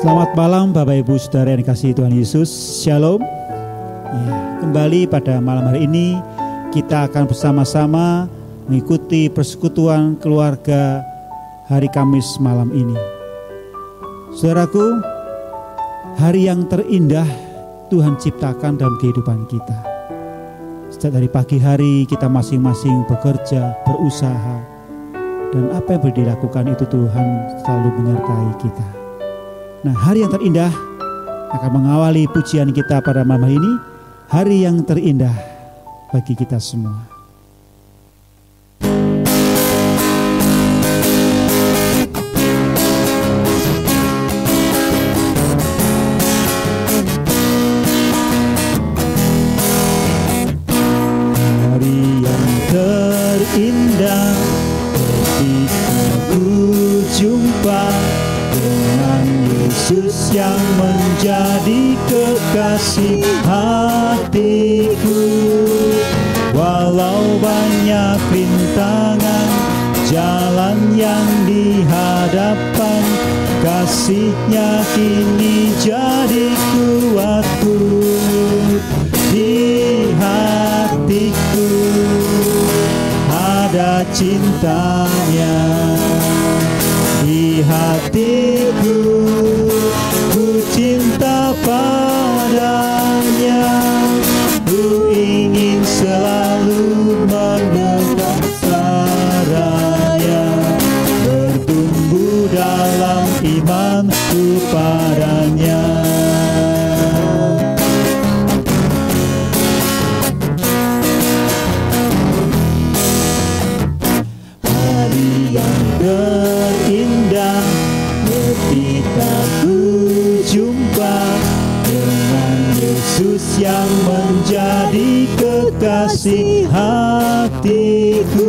Selamat malam Bapak Ibu Saudara yang dikasihi Tuhan Yesus. Shalom. Kembali pada malam hari ini kita akan bersama-sama mengikuti persekutuan keluarga hari Kamis malam ini. Saudaraku, hari yang terindah Tuhan ciptakan dalam kehidupan kita. Sejak dari pagi hari kita masing-masing bekerja, berusaha, dan apa yang boleh dilakukan itu Tuhan selalu menyertai kita. Nah, hari yang terindah akan mengawali pujian kita pada malam hari ini. Hari yang terindah bagi kita semua. Hari yang terindah ketika ku jumpa dengan Yesus yang menjadi kekasih hatiku. Walau banyak rintangan jalan yang dihadapan, kasih-Nya kini jadi kuatku. Di hatiku ada cinta-Nya. Di hatiku ku cinta padanya. Ku ingin selalu mendengar suaranya, bertumbuh dalam imanku padanya. Hari yang terindah ketika ku jumpa dengan Yesus yang menjadi kekasih hatiku.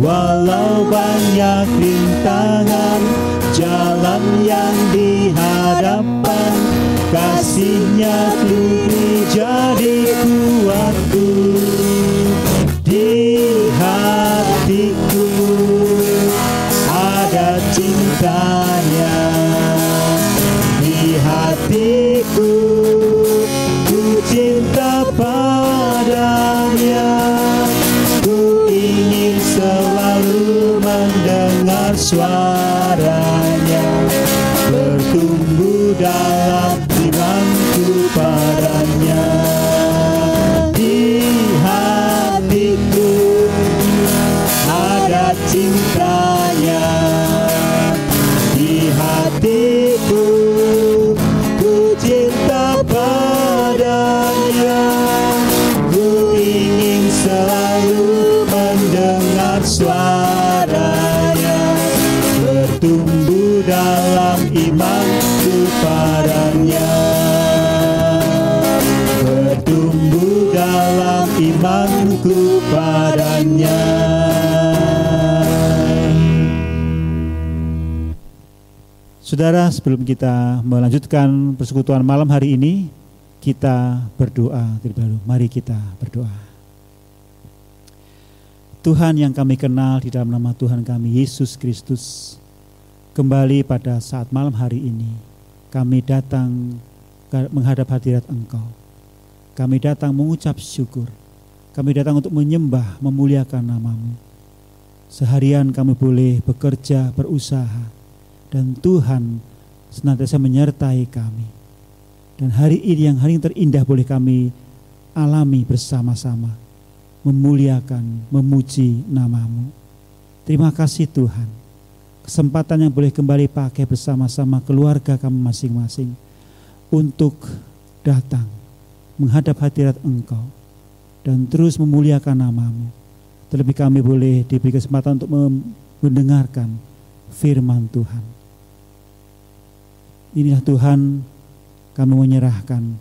Walau banyak rintangan jalan yang dihadapan, kasih-Nya kini jadi kuatku. Di hatiku ada cinta-Nya. Di hatiku ku cinta padanya. Ku ingin selalu mendengar suaranya, bertumbuh dalam imanku padanya. Di hatiku ada cinta-Nya. Di hatiku ku cinta padanya. Ku ingin selalu mendengar suaranya, bertumbuh dalam imanku padanya. Bertumbuh dalam imanku padanya. Saudara, sebelum kita melanjutkan persekutuan malam hari ini, kita berdoa terlebih dahulu. Mari kita berdoa. Tuhan yang kami kenal di dalam nama Tuhan kami Yesus Kristus, kembali pada saat malam hari ini, kami datang menghadap hadirat Engkau. Kami datang mengucap syukur. Kami datang untuk menyembah, memuliakan nama-Mu. Seharian kami boleh bekerja, berusaha, dan Tuhan senantiasa menyertai kami. Dan hari ini yang hari terindah boleh kami alami bersama-sama, memuliakan, memuji nama-Mu. Terima kasih Tuhan, kesempatan yang boleh kembali pakai bersama-sama keluarga kami masing-masing untuk datang menghadap hadirat Engkau dan terus memuliakan nama-Mu. Terlebih kami boleh diberi kesempatan untuk mendengarkan firman Tuhan. Inilah Tuhan, kami menyerahkan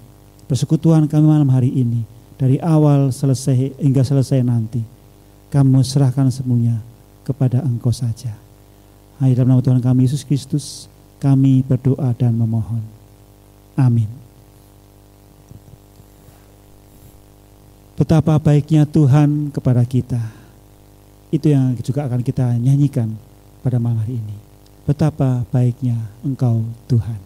persekutuan kami malam hari ini, dari awal selesai hingga selesai nanti. Kami serahkan semuanya kepada Engkau saja. Hanya dalam nama Tuhan kami Yesus Kristus, kami berdoa dan memohon. Amin. Betapa baiknya Tuhan kepada kita. Itu yang juga akan kita nyanyikan pada malam hari ini. Betapa baiknya Engkau Tuhan.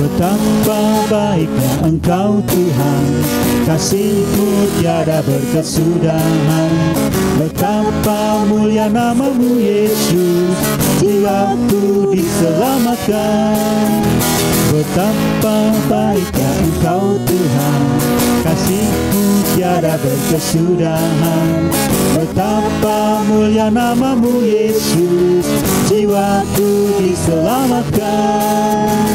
Betapa baiknya Engkau Tuhan, kasih-Mu tiada berkesudahan. Betapa mulia nama-Mu Yesus, jiwaku diselamatkan. Betapa baiknya Engkau Tuhan, kasih-Mu tiada berkesudahan. Betapa mulia nama-Mu Yesus, jiwaku diselamatkan.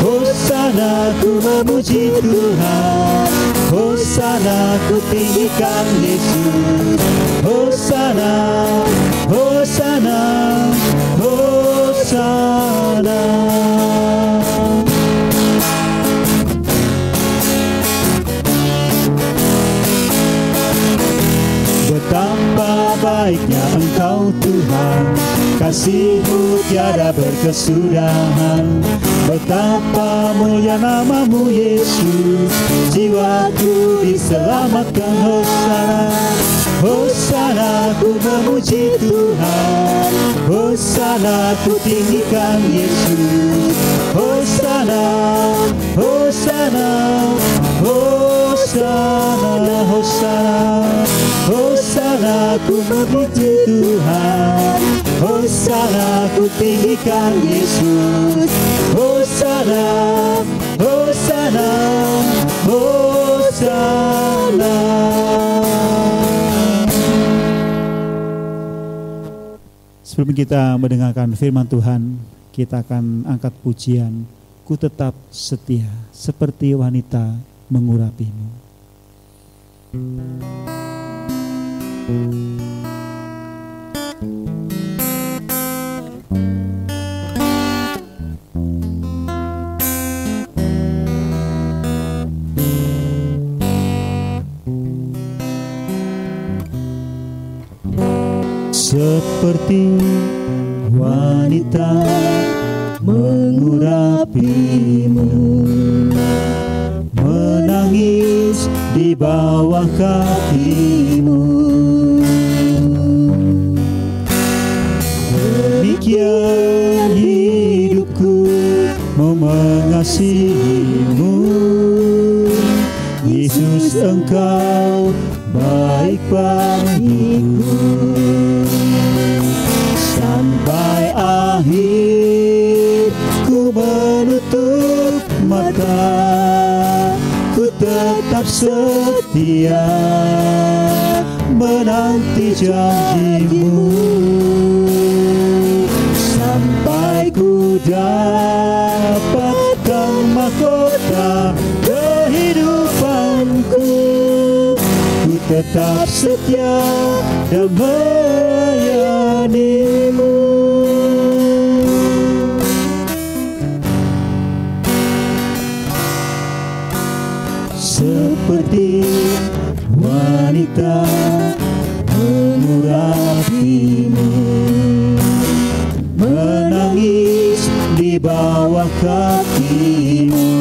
Hosana ku memuji Tuhan, Hosana ku tinggikan Yesus. Hosana, Hosana, Hosana. Betapa baiknya Engkau Tuhan, kasih-Mu tiada berkesudahan. Betapa mulia nama-Mu Yesus, jiwaku diselamatkan. Hosana, Hosana ku memuji Tuhan, Hosana ku tinggikan Yesus. Hosana, Hosana, Hosana, Hosana. Hosana ku memuji Tuhan, Hosana ku tinggikan Yesus. Hosana, Hosana, Hosana. Sebelum kita mendengarkan firman Tuhan, kita akan angkat pujian, Ku tetap setia seperti wanita mengurapimu. Seperti wanita mengurapimu, menangis di bawah kakimu. Demikian hidupku mau mengasihimu, Yesus Engkau baik bagiku. Sampai akhir ku menutup mata, ku tetap setia menanti janji-Mu. Sampai ku dapatkan mahkota kehidupanku, ku tetap setia dan melayani-Mu. Seperti wanita mengurapimu, menangis di bawah kakimu.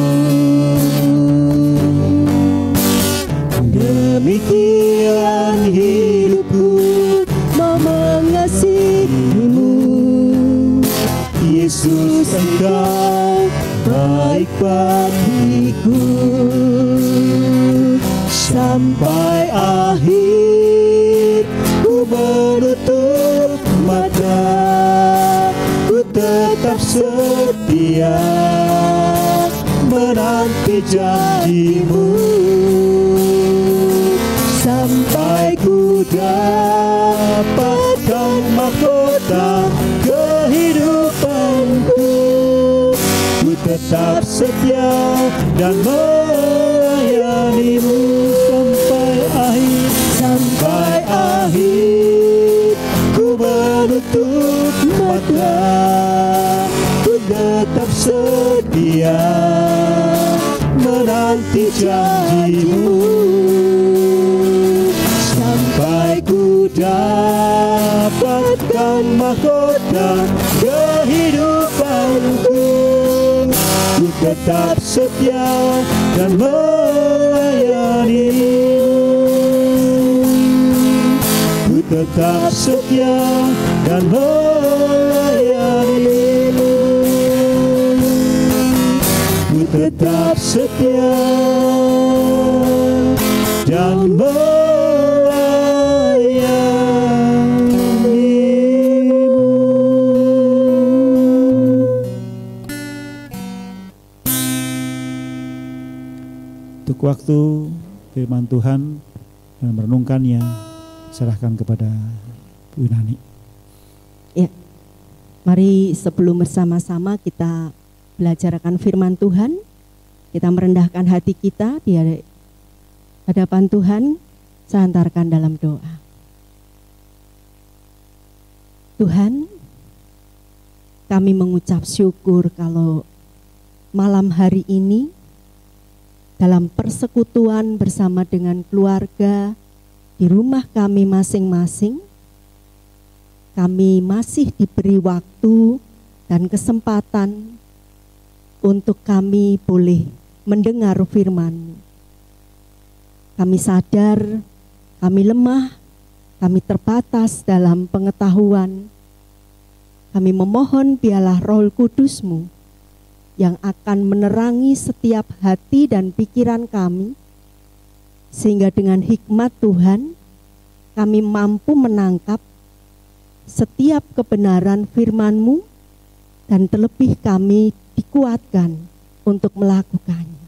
Demikian hidupku mau mengasihimu, Yesus Engkau baik bagiku. Sampai akhir ku menutup mata, ku tetap setia menanti janji-Mu. Sampai ku dapatkan mahkota kehidupanku, ku tetap setia dan melayani-Mu. Sampai akhir ku menutup mata, ku tetap setia menanti janji-Mu. Sampai ku dapatkan mahkota kehidupanku, ku tetap setia dan melayani-Mu. tetap setia dan melayani-Mu. Ku tetap setia dan melayani-Mu. Untuk waktu firman Tuhan dan merenungkannya, serahkan kepada Bu Nani. Ya, mari sebelum bersama-sama kita belajar akan firman Tuhan, kita merendahkan hati kita di hadapan Tuhan, saya antarkan dalam doa. Tuhan, kami mengucap syukur kalau malam hari ini dalam persekutuan bersama dengan keluarga di rumah kami masing-masing, kami masih diberi waktu dan kesempatan untuk kami boleh mendengar firman-Mu. Kami sadar kami lemah, kami terbatas dalam pengetahuan. Kami memohon biarlah Roh Kudus-Mu yang akan menerangi setiap hati dan pikiran kami, sehingga dengan hikmat Tuhan kami mampu menangkap setiap kebenaran firman-Mu dan terlebih kami dikuatkan untuk melakukannya.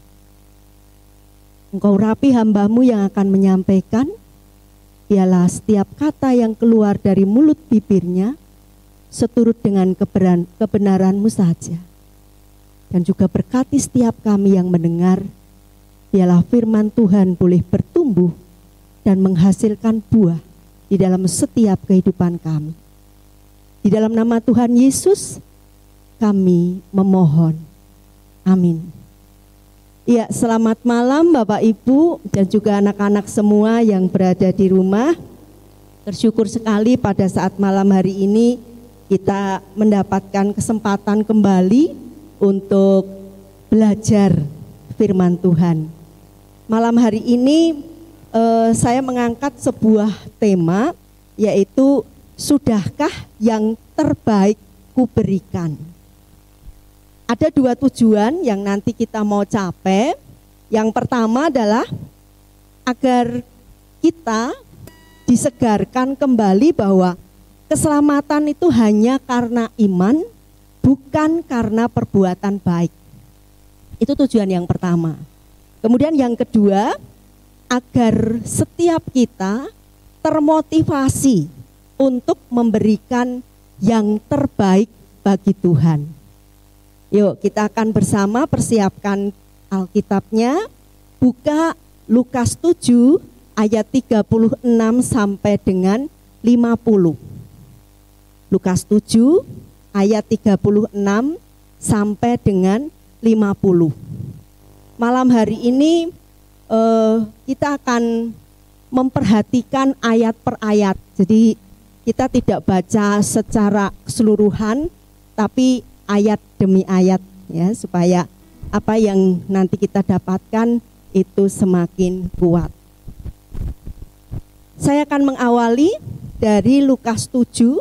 Engkau rapi hamba-Mu yang akan menyampaikan, biarlah setiap kata yang keluar dari mulut bibirnya seturut dengan kebenaran-Mu saja. Dan juga berkati setiap kami yang mendengar, biarlah firman Tuhan boleh bertumbuh dan menghasilkan buah di dalam setiap kehidupan kami. Di dalam nama Tuhan Yesus kami memohon. Amin. Ya, selamat malam Bapak Ibu dan juga anak-anak semua yang berada di rumah. Bersyukur sekali pada saat malam hari ini kita mendapatkan kesempatan kembali untuk belajar firman Tuhan. Malam hari ini saya mengangkat sebuah tema, yaitu sudahkah yang terbaik kuberikan. Ada dua tujuan yang nanti kita mau capai. Yang pertama adalah agar kita disegarkan kembali bahwa keselamatan itu hanya karena iman, bukan karena perbuatan baik. Itu tujuan yang pertama. Kemudian yang kedua, agar setiap kita termotivasi untuk memberikan yang terbaik bagi Tuhan. Yuk, kita akan bersama persiapkan Alkitabnya. Buka Lukas 7 ayat 36 sampai dengan 50. Lukas 7 ayat 36 sampai dengan 50. Malam hari ini kita akan memperhatikan ayat per ayat. Jadi kita tidak baca secara keseluruhan, tapi ayat demi ayat, ya, supaya apa yang nanti kita dapatkan itu semakin kuat. Saya akan mengawali dari Lukas 7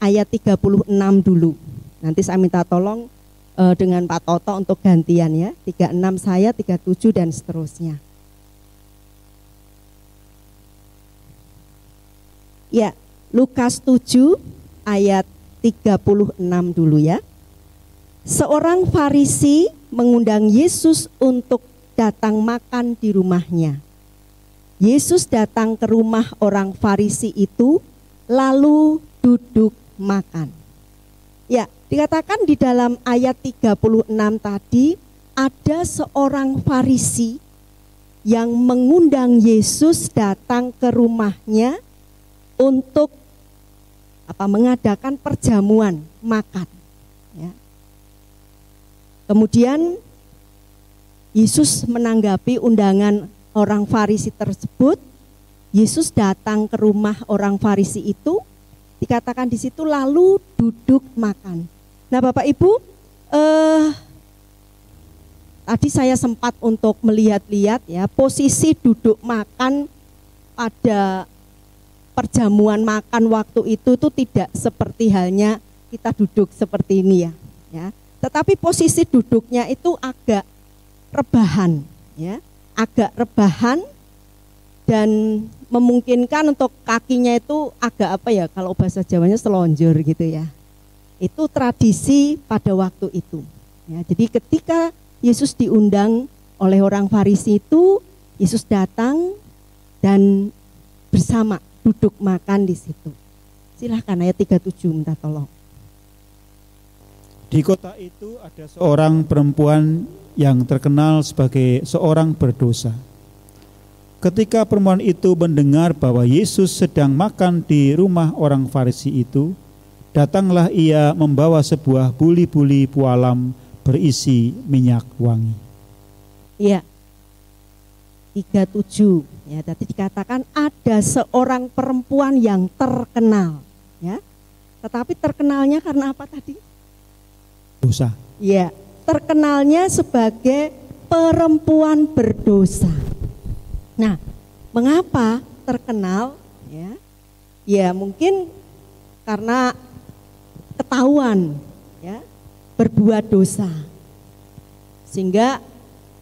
ayat 36 dulu. Nanti saya minta tolong dengan Pak Toto untuk gantian, ya. 36 saya, 37 dan seterusnya. Ya, Lukas 7 ayat 36 dulu, ya. Seorang Farisi mengundang Yesus untuk datang makan di rumahnya. Yesus datang ke rumah orang Farisi itu lalu duduk makan. Ya, dikatakan di dalam ayat 36 tadi ada seorang Farisi yang mengundang Yesus datang ke rumahnya untuk mengadakan perjamuan makan, ya. Kemudian Yesus menanggapi undangan orang Farisi tersebut. Yesus datang ke rumah orang Farisi itu, dikatakan di situ lalu duduk makan. Nah, Bapak Ibu, tadi saya sempat untuk melihat-lihat, ya, posisi duduk makan pada perjamuan makan waktu itu tuh tidak seperti halnya kita duduk seperti ini ya. Tetapi posisi duduknya itu agak rebahan ya, agak rebahan dan memungkinkan untuk kakinya itu agak apa ya, kalau bahasa Jawanya selonjor gitu ya. Itu tradisi pada waktu itu. Ya, jadi ketika Yesus diundang oleh orang Farisi itu, Yesus datang dan bersama duduk makan di situ. Silahkan ayat 37 minta tolong. Di kota itu ada seorang perempuan yang terkenal sebagai seorang berdosa. Ketika perempuan itu mendengar bahwa Yesus sedang makan di rumah orang Farisi itu, datanglah ia membawa sebuah buli-buli pualam berisi minyak wangi. Iya. 37 ya, tadi dikatakan ada seorang perempuan yang terkenal ya. Tetapi terkenalnya karena apa tadi? Dosa. Ya, terkenalnya sebagai perempuan berdosa. Nah, mengapa terkenal ya? Ya, mungkin karena ketahuan ya, berbuat dosa. Sehingga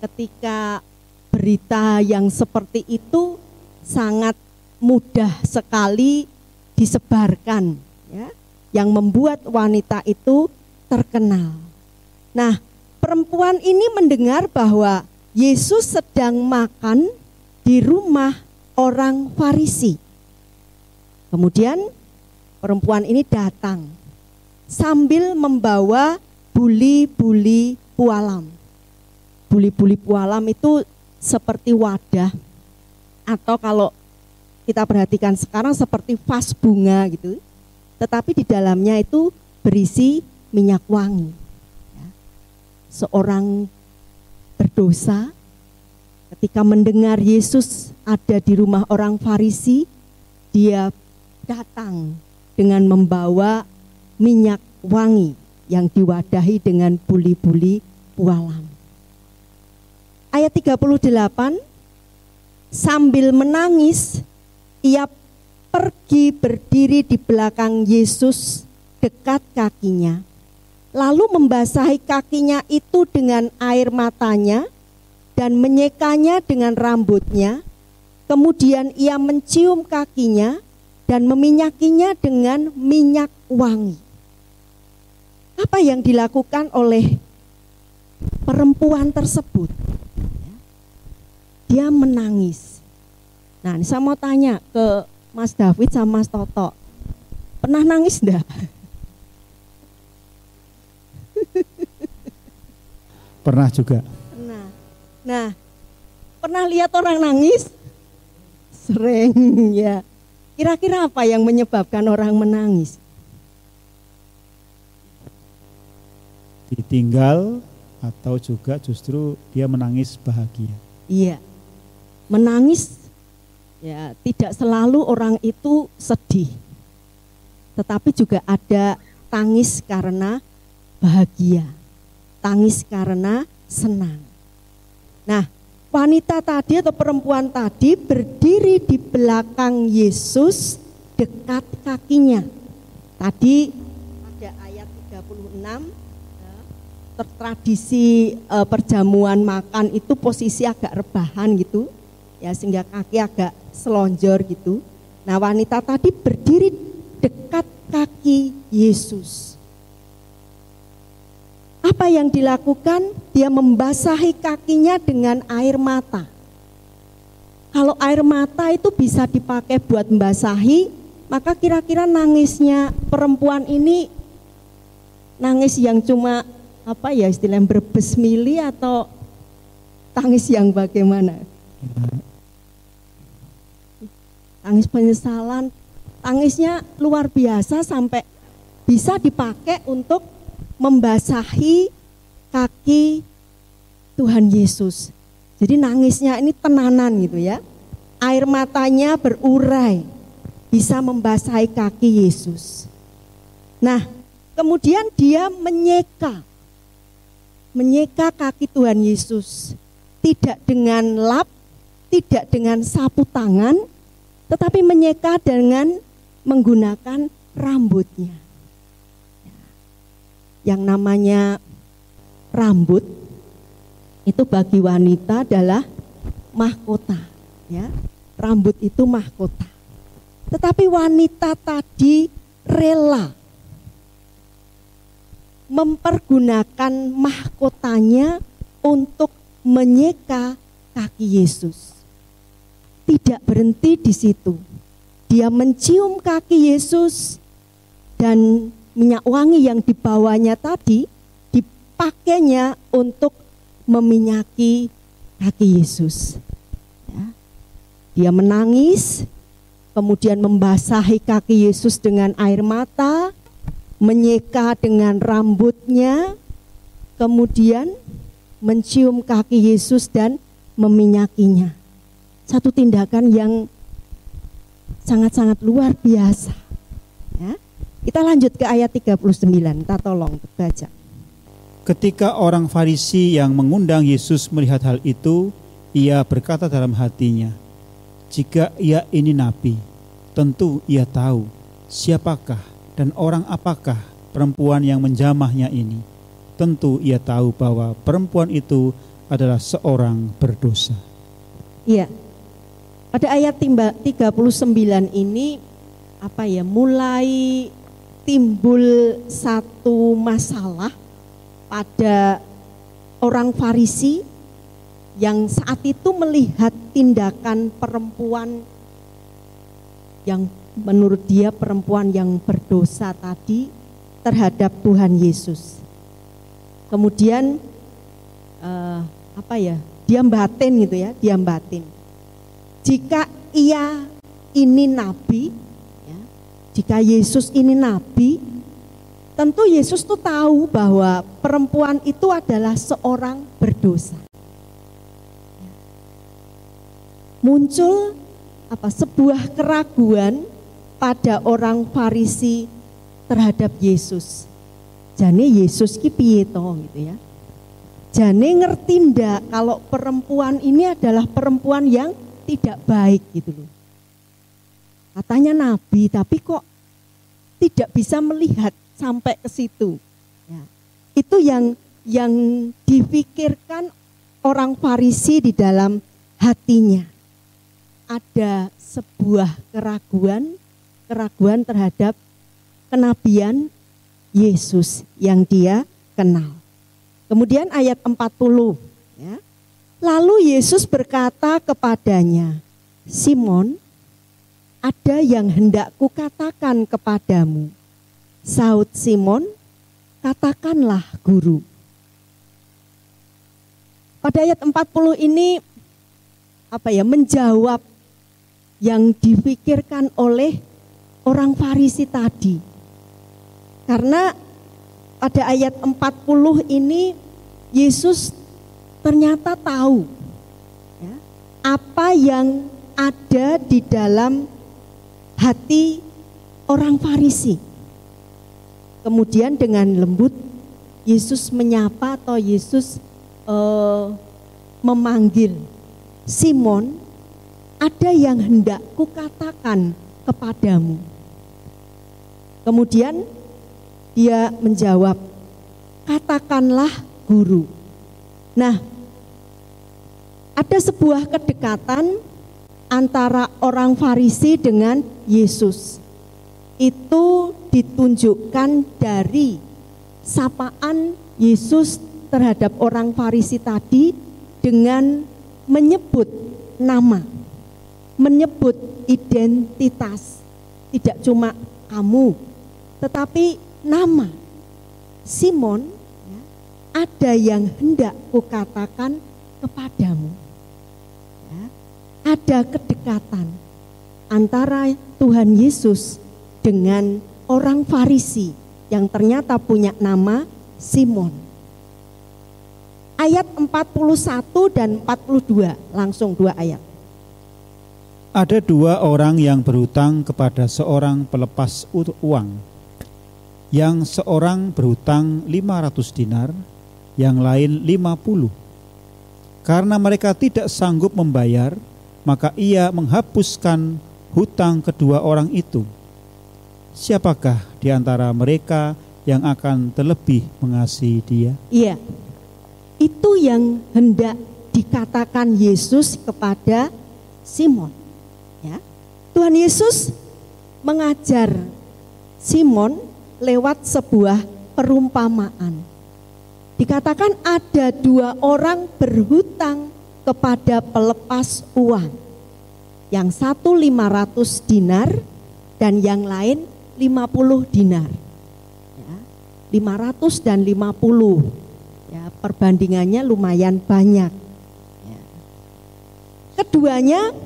ketika berita yang seperti itu sangat mudah sekali disebarkan ya, yang membuat wanita itu terkenal. Nah, perempuan ini mendengar bahwa Yesus sedang makan di rumah orang Farisi. Kemudian perempuan ini datang sambil membawa buli-buli pualam. Buli-buli pualam itu seperti wadah, atau kalau kita perhatikan sekarang seperti vas bunga gitu. Tetapi di dalamnya itu berisi minyak wangi. Seorang berdosa ketika mendengar Yesus ada di rumah orang Farisi, dia datang dengan membawa minyak wangi yang diwadahi dengan buli-buli pualam. Ayat 38, sambil menangis, ia pergi berdiri di belakang Yesus dekat kakinya, lalu membasahi kakinya itu dengan air matanya dan menyekanya dengan rambutnya. Kemudian ia mencium kakinya dan meminyakinya dengan minyak wangi. Apa yang dilakukan oleh perempuan tersebut? Dia menangis. Nah, ini saya mau tanya ke Mas David sama Mas Toto. Pernah nangis enggak? Pernah juga. Pernah. Nah, pernah lihat orang nangis? Sering ya. Kira-kira apa yang menyebabkan orang menangis? Ditinggal atau juga justru dia menangis bahagia? Iya. Menangis ya, tidak selalu orang itu sedih. Tetapi juga ada tangis karena bahagia, tangis karena senang. Nah, wanita tadi atau perempuan tadi berdiri di belakang Yesus dekat kakinya. Tadi pada ayat 36, tradisi perjamuan makan itu posisi agak rebahan gitu, ya, sehingga kaki agak selonjor gitu. Nah, wanita tadi berdiri dekat kaki Yesus. Apa yang dilakukan? Dia membasahi kakinya dengan air mata. Kalau air mata itu bisa dipakai buat membasahi, maka kira-kira nangisnya perempuan ini nangis yang cuma apa ya, istilahnya berbesmili atau tangis yang bagaimana? Tangis penyesalan, tangisnya luar biasa sampai bisa dipakai untuk membasahi kaki Tuhan Yesus. Jadi nangisnya ini tenanan gitu ya. Air matanya berurai, bisa membasahi kaki Yesus. Nah, kemudian dia menyeka kaki Tuhan Yesus. Tidak dengan lap, tidak dengan sapu tangan, tetapi menyeka dengan menggunakan rambutnya. Yang namanya rambut itu bagi wanita adalah mahkota, ya. Rambut itu mahkota. Tetapi wanita tadi rela mempergunakan mahkotanya untuk menyeka kaki Yesus. Tidak berhenti di situ. Dia mencium kaki Yesus dan minyak wangi yang dibawanya tadi dipakainya untuk meminyaki kaki Yesus. Ya. Dia menangis, kemudian membasahi kaki Yesus dengan air mata, menyeka dengan rambutnya, kemudian mencium kaki Yesus dan meminyakinya. Satu tindakan yang sangat-sangat luar biasa. Ya. Kita lanjut ke ayat 39, kita tolong baca. Ketika orang Farisi yang mengundang Yesus melihat hal itu, ia berkata dalam hatinya, jika ia ini nabi, tentu ia tahu siapakah dan orang apakah perempuan yang menjamahnya ini. Tentu ia tahu bahwa perempuan itu adalah seorang berdosa. Iya. Pada ayat 39 ini mulai timbul satu masalah pada orang Farisi yang saat itu melihat tindakan perempuan yang menurut dia perempuan yang berdosa tadi terhadap Tuhan Yesus. Kemudian diam batin gitu ya, diam batin. Jika ia ini nabi, ya, jika Yesus ini nabi, tentu Yesus tuh tahu bahwa perempuan itu adalah seorang berdosa. Muncul sebuah keraguan pada orang Farisi terhadap Yesus. Jane Yesus ki piye to gitu ya. Jane ngerti ndak kalau perempuan ini adalah perempuan yang tidak baik gitu loh. Katanya nabi tapi kok tidak bisa melihat sampai ke situ. Ya. Itu yang dipikirkan orang Farisi di dalam hatinya. Ada sebuah keraguan terhadap kenabian Yesus yang dia kenal. Kemudian ayat 40, ya. Lalu Yesus berkata kepadanya, Simon, ada yang hendak kukatakan kepadamu. Saud Simon, katakanlah guru. Pada ayat 40 ini menjawab yang dipikirkan oleh orang Farisi tadi. Karena pada ayat 40 ini Yesus ternyata tahu ya, apa yang ada di dalam hati orang Farisi. Kemudian dengan lembut Yesus menyapa atau Yesus memanggil, Simon, ada yang hendak kukatakan kepadamu. Kemudian dia menjawab, katakanlah guru. Nah, ada sebuah kedekatan antara orang Farisi dengan Yesus. Itu ditunjukkan dari sapaan Yesus terhadap orang Farisi tadi dengan menyebut nama, menyebut identitas. Tidak cuma kamu, tetapi nama. Simon, ya, ada yang hendak kukatakan kepadamu. Ya, ada kedekatan antara Tuhan Yesus dengan orang Farisi yang ternyata punya nama Simon. Ayat 41 dan 42, langsung dua ayat. Ada dua orang yang berhutang kepada seorang pelepas uang. Yang seorang berhutang 500 dinar, yang lain 50. Karena mereka tidak sanggup membayar, maka ia menghapuskan hutang kedua orang itu, siapakah di antara mereka yang akan terlebih mengasihi dia? Iya, itu yang hendak dikatakan Yesus kepada Simon. Ya, Tuhan Yesus mengajar Simon lewat sebuah perumpamaan. Dikatakan ada 2 orang berhutang kepada pelepas uang. Yang satu 500 dinar dan yang lain 50 dinar. Ya, 500 dan 50. Ya, perbandingannya lumayan banyak. Ya. Keduanya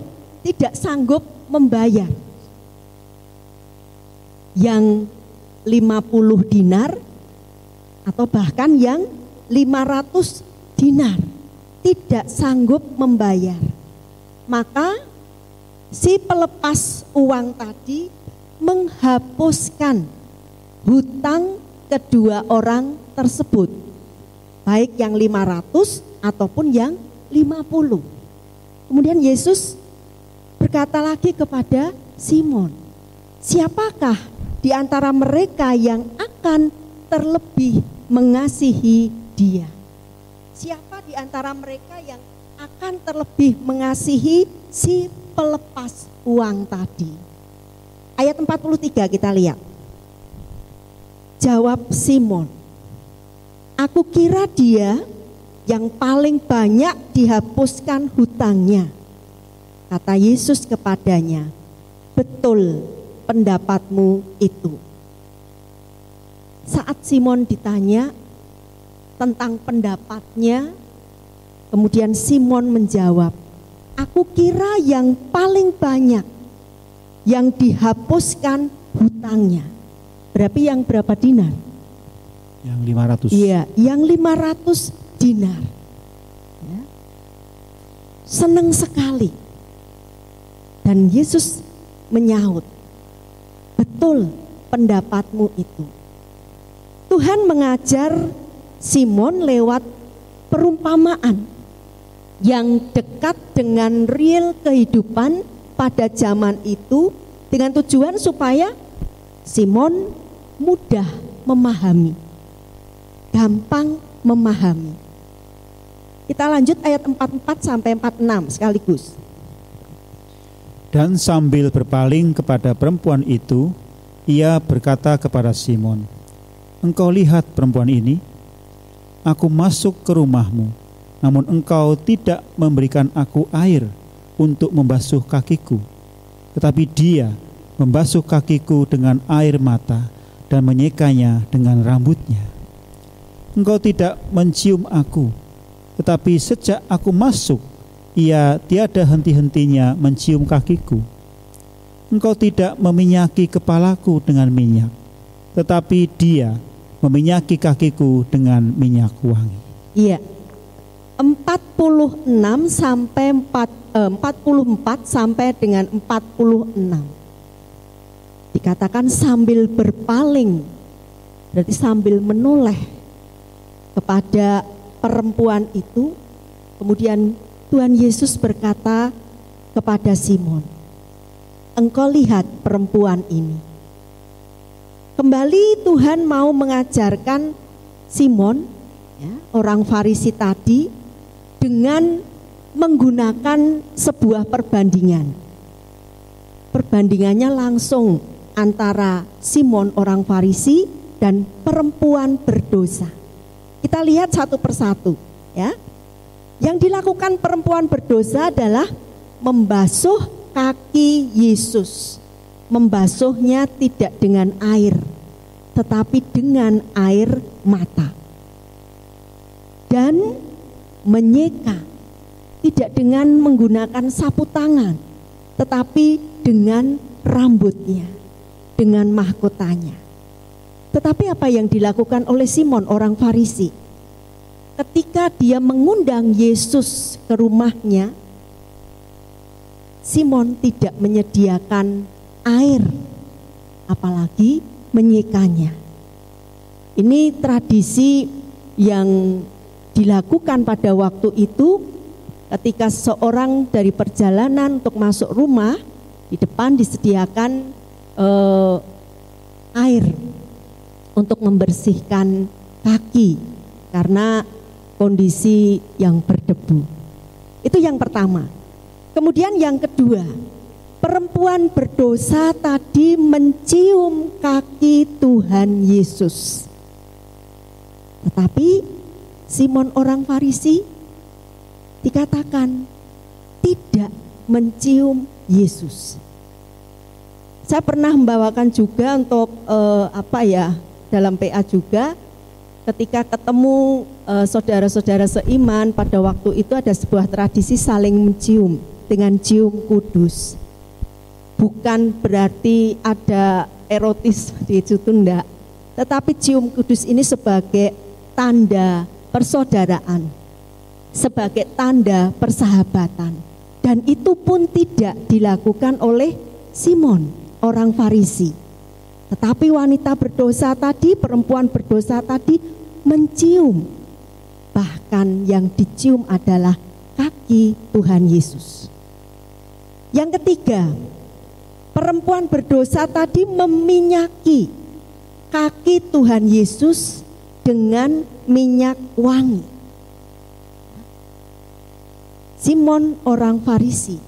tidak sanggup membayar. Yang 50 dinar atau bahkan yang 500 dinar tidak sanggup membayar. Maka si pelepas uang tadi menghapuskan hutang kedua orang tersebut, baik yang 500 ataupun yang 50. Kemudian Yesus berkata lagi kepada Simon, siapakah di antara mereka yang akan terlebih mengasihi dia? Siapa di antara mereka yang akan terlebih mengasihi si pelepas uang tadi? Ayat 43 kita lihat. Jawab Simon, aku kira dia yang paling banyak dihapuskan hutangnya. Kata Yesus kepadanya, betul pendapatmu itu. Saat Simon ditanya tentang pendapatnya, kemudian Simon menjawab, aku kira yang paling banyak yang dihapuskan hutangnya. Berarti yang berapa dinar? Yang 500. Iya, yang 500 dinar. Ya. Senang sekali. Dan Yesus menyaut, betul pendapatmu itu. Tuhan mengajar Simon lewat perumpamaan yang dekat dengan real kehidupan pada zaman itu, dengan tujuan supaya Simon mudah memahami, gampang memahami. Kita lanjut ayat 44 sampai 46 sekaligus. Dan sambil berpaling kepada perempuan itu, ia berkata kepada Simon, engkau lihat perempuan ini? Aku masuk ke rumahmu, namun engkau tidak memberikan aku air untuk membasuh kakiku. Tetapi dia membasuh kakiku dengan air mata dan menyekanya dengan rambutnya. Engkau tidak mencium aku, tetapi sejak aku masuk, ia tiada henti-hentinya mencium kakiku. Engkau tidak meminyaki kepalaku dengan minyak, tetapi dia meminyaki kakiku dengan minyak wangi. Iya. 44 sampai dengan 46. Dikatakan sambil berpaling, berarti sambil menoleh kepada perempuan itu. Kemudian Tuhan Yesus berkata kepada Simon, engkau lihat perempuan ini. Kembali Tuhan mau mengajarkan Simon, ya, orang Farisi tadi, dengan menggunakan sebuah perbandingan. Perbandingannya langsung antara Simon orang Farisi dan perempuan berdosa. Kita lihat satu persatu, ya. Yang dilakukan perempuan berdosa adalah membasuh kaki Yesus. Membasuhnya tidak dengan air, tetapi dengan air mata. Dan menyeka, tidak dengan menggunakan sapu tangan, tetapi dengan rambutnya, dengan mahkotanya. Tetapi apa yang dilakukan oleh Simon orang Farisi? Ketika dia mengundang Yesus ke rumahnya, Simon tidak menyediakan air, apalagi menyekanya. Ini tradisi yang dilakukan pada waktu itu ketika seorang dari perjalanan untuk masuk rumah, Di depan disediakan air untuk membersihkan kaki karena kondisi yang berdebu. Itu yang pertama. Kemudian yang kedua, perempuan berdosa tadi mencium kaki Tuhan Yesus. Tetapi Simon orang Farisi dikatakan tidak mencium Yesus. Saya pernah membawakan juga untuk dalam PA juga, ketika ketemu saudara-saudara seiman pada waktu itu ada sebuah tradisi saling mencium dengan cium kudus. Bukan berarti ada erotis di situ, enggak. Tetapi cium kudus ini sebagai tanda persaudaraan, sebagai tanda persahabatan. Dan itu pun tidak dilakukan oleh Simon, orang Farisi. Tetapi wanita berdosa tadi, perempuan berdosa tadi mencium. Bahkan yang dicium adalah kaki Tuhan Yesus. Yang ketiga, perempuan berdosa tadi meminyaki kaki Tuhan Yesus dengan minyak wangi. Simon orang Farisi,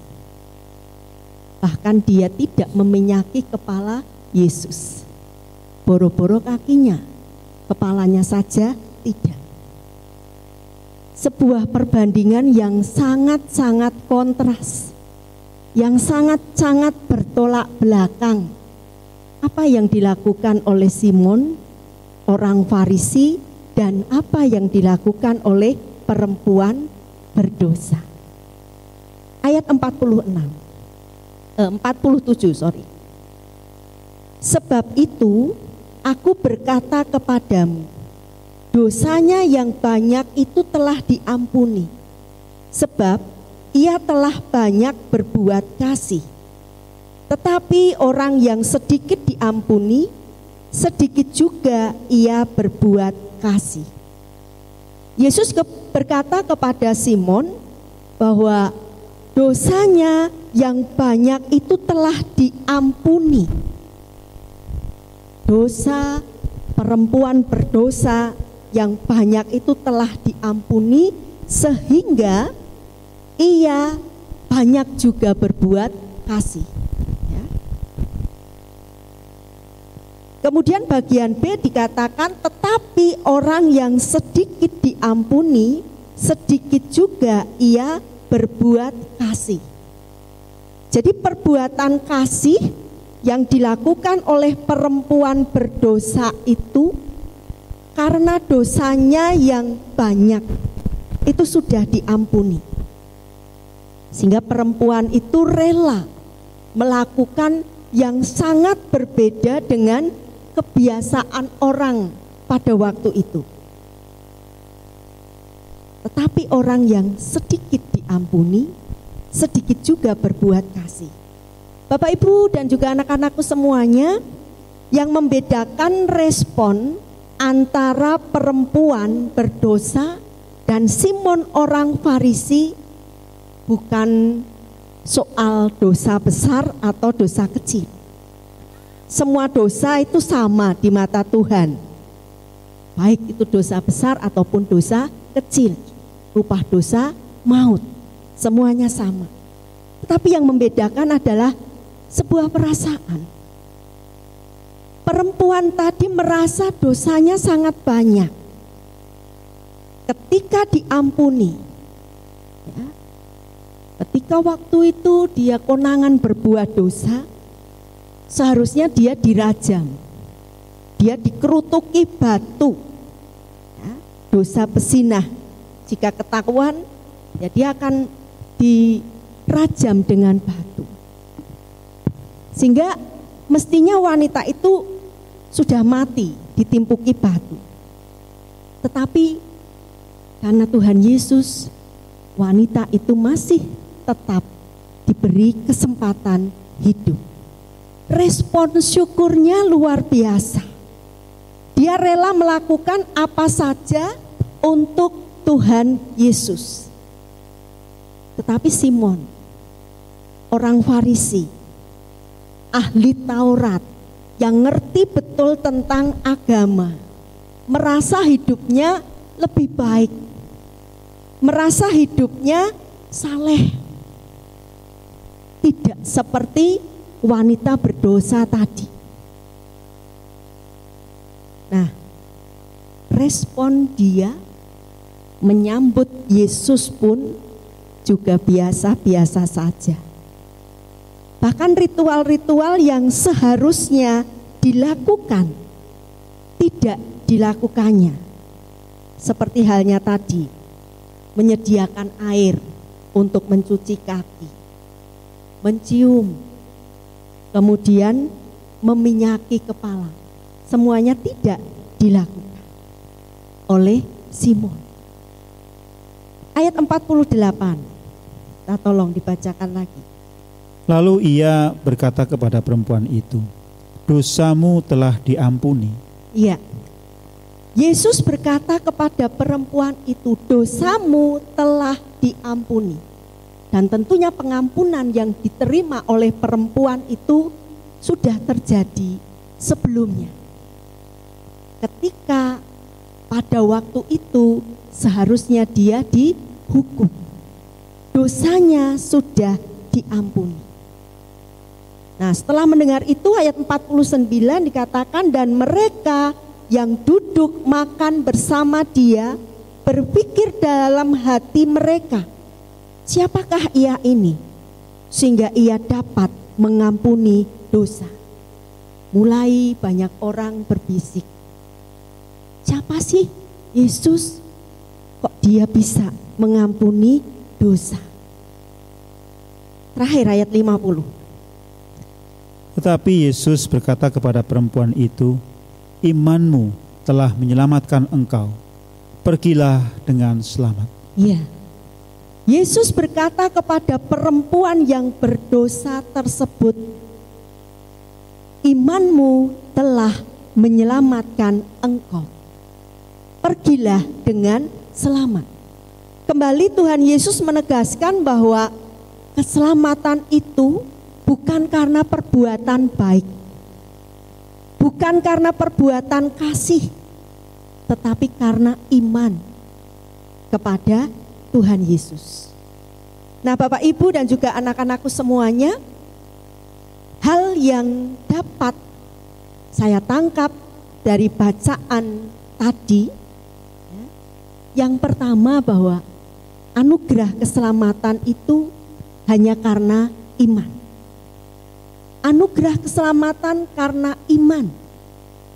bahkan dia tidak meminyaki kepala Yesus. Boro-boro kakinya, kepalanya saja tidak. Sebuah perbandingan yang sangat-sangat kontras, yang sangat-sangat bertolak belakang. Apa yang dilakukan oleh Simon, orang Farisi, dan apa yang dilakukan oleh perempuan berdosa. Ayat 47. Sebab itu aku berkata kepadamu, dosanya yang banyak itu telah diampuni, sebab ia telah banyak berbuat kasih. Tetapi orang yang sedikit diampuni, sedikit juga ia berbuat kasih. Yesus berkata kepada Simon bahwa dosanya yang banyak itu telah diampuni. Dosa perempuan berdosa yang banyak itu telah diampuni, sehingga ia banyak juga berbuat kasih. Ya. Kemudian bagian B dikatakan, tetapi orang yang sedikit diampuni, sedikit juga ia berbuat kasih. Jadi perbuatan kasih yang dilakukan oleh perempuan berdosa itu karena dosanya yang banyak itu sudah diampuni. Sehingga perempuan itu rela melakukan yang sangat berbeda dengan kebiasaan orang pada waktu itu. Tetapi orang yang sedikit diampuni, sedikit juga berbuat kasih. Bapak Ibu dan juga anak-anakku semuanya, yang membedakan respon antara perempuan berdosa dan Simon orang Farisi bukan soal dosa besar atau dosa kecil. Semua dosa itu sama di mata Tuhan, baik itu dosa besar ataupun dosa kecil. Upah dosa maut, semuanya sama. Tetapi yang membedakan adalah sebuah perasaan. Perempuan tadi merasa dosanya sangat banyak. Ketika diampuni, ya, ketika waktu itu dia konangan berbuat dosa, seharusnya dia dirajam, dia dikerutuki batu, ya, dosa pezinah. Jika ketahuan, ya dia akan dirajam dengan batu. Sehingga mestinya wanita itu sudah mati ditimpuki batu. Tetapi karena Tuhan Yesus, wanita itu masih tetap diberi kesempatan hidup. Respon syukurnya luar biasa. Dia rela melakukan apa saja untuk Tuhan Yesus. Tetapi Simon, orang Farisi, ahli Taurat yang ngerti betul tentang agama, merasa hidupnya lebih baik, merasa hidupnya saleh, tidak seperti wanita berdosa tadi. Nah, respon dia menyambut Yesus pun juga biasa-biasa saja. Bahkan ritual-ritual yang seharusnya dilakukan tidak dilakukannya. Seperti halnya tadi, menyediakan air untuk mencuci kaki, mencium, kemudian meminyaki kepala. Semuanya tidak dilakukan oleh Simon. Ayat 48, kita tolong dibacakan lagi. Lalu ia berkata kepada perempuan itu, dosamu telah diampuni. Iya, Yesus berkata kepada perempuan itu, dosamu telah diampuni. Dan tentunya pengampunan yang diterima oleh perempuan itu sudah terjadi sebelumnya. Ketika pada waktu itu seharusnya dia dihukum, dosanya sudah diampuni. Nah, setelah mendengar itu ayat 49 dikatakan, dan mereka yang duduk makan bersama dia berpikir dalam hati mereka, siapakah ia ini sehingga ia dapat mengampuni dosa. Mulai banyak orang berbisik, siapa sih Yesus, kok dia bisa mengampuni dosa. Terakhir ayat 50. Tetapi Yesus berkata kepada perempuan itu, imanmu telah menyelamatkan engkau, pergilah dengan selamat. Ya, Yesus berkata kepada perempuan yang berdosa tersebut, imanmu telah menyelamatkan engkau, pergilah dengan selamat. Kembali Tuhan Yesus menegaskan bahwa keselamatan itu bukan karena perbuatan baik, bukan karena perbuatan kasih, tetapi karena iman kepada Tuhan Yesus. Nah, Bapak Ibu dan juga anak-anakku semuanya, hal yang dapat saya tangkap dari bacaan tadi, yang pertama bahwa anugerah keselamatan itu hanya karena iman. Anugerah keselamatan karena iman